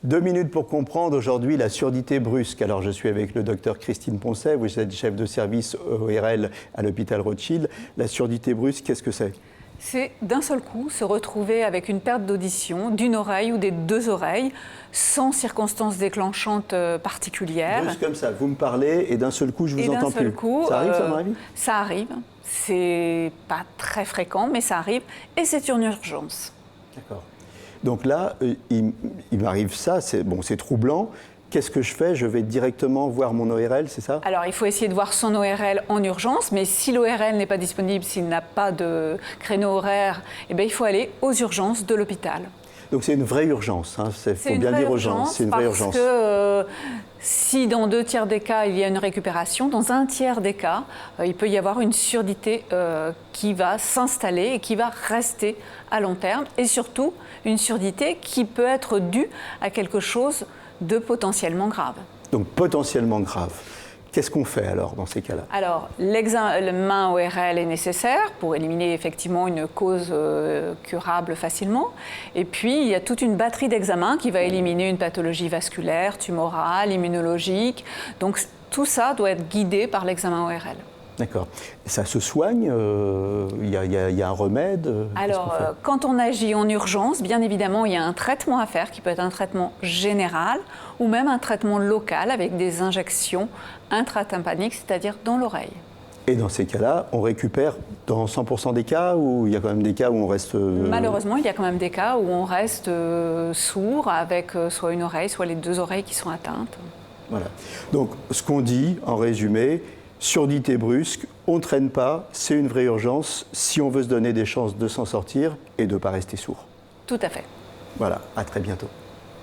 2 minutes pour comprendre aujourd'hui la surdité brusque. Alors je suis avec le docteur Christine Poncet, vous êtes chef de service ORL à l'hôpital Rothschild. La surdité brusque, qu'est-ce que c'est ? C'est d'un seul coup se retrouver avec une perte d'audition d'une oreille ou des deux oreilles, sans circonstances déclenchantes particulières. Juste comme ça, vous me parlez et d'un seul coup je vous entends plus. Coup, ça arrive ça dans la vie ? Ça arrive, c'est pas très fréquent mais ça arrive et c'est une urgence. D'accord. Donc là, il m'arrive ça, c'est troublant. Qu'est-ce que je fais ? Je vais directement voir mon ORL, c'est ça ? Alors, il faut essayer de voir son ORL en urgence, mais si l'ORL n'est pas disponible, s'il n'a pas de créneau horaire, eh bien, il faut aller aux urgences de l'hôpital. Donc c'est une vraie urgence, il faut bien dire aux gens, c'est une vraie urgence. Parce que si dans 2 tiers des cas, il y a une récupération, dans 1 tiers des cas, il peut y avoir une surdité qui va s'installer et qui va rester à long terme. Et surtout, une surdité qui peut être due à quelque chose de potentiellement grave. Donc potentiellement grave. Qu'est-ce qu'on fait alors dans ces cas-là ? Alors, l'examen ORL est nécessaire pour éliminer effectivement une cause curable facilement. Et puis, il y a toute une batterie d'examens qui va éliminer une pathologie vasculaire, tumorale, immunologique. Donc, tout ça doit être guidé par l'examen ORL. D'accord. Ça se soigne ? Il y a un remède ? Alors, quand on agit en urgence, bien évidemment, il y a un traitement à faire qui peut être un traitement général ou même un traitement local avec des injections intratympaniques, c'est-à-dire dans l'oreille. Et dans ces cas-là, on récupère dans 100% des cas ou il y a quand même des cas où on reste... Malheureusement, il y a quand même des cas où on reste sourd avec soit une oreille, soit les 2 oreilles qui sont atteintes. Voilà. Donc, ce qu'on dit, en résumé, surdité brusque, on ne traîne pas, c'est une vraie urgence si on veut se donner des chances de s'en sortir et de ne pas rester sourd. Tout à fait. Voilà, à très bientôt.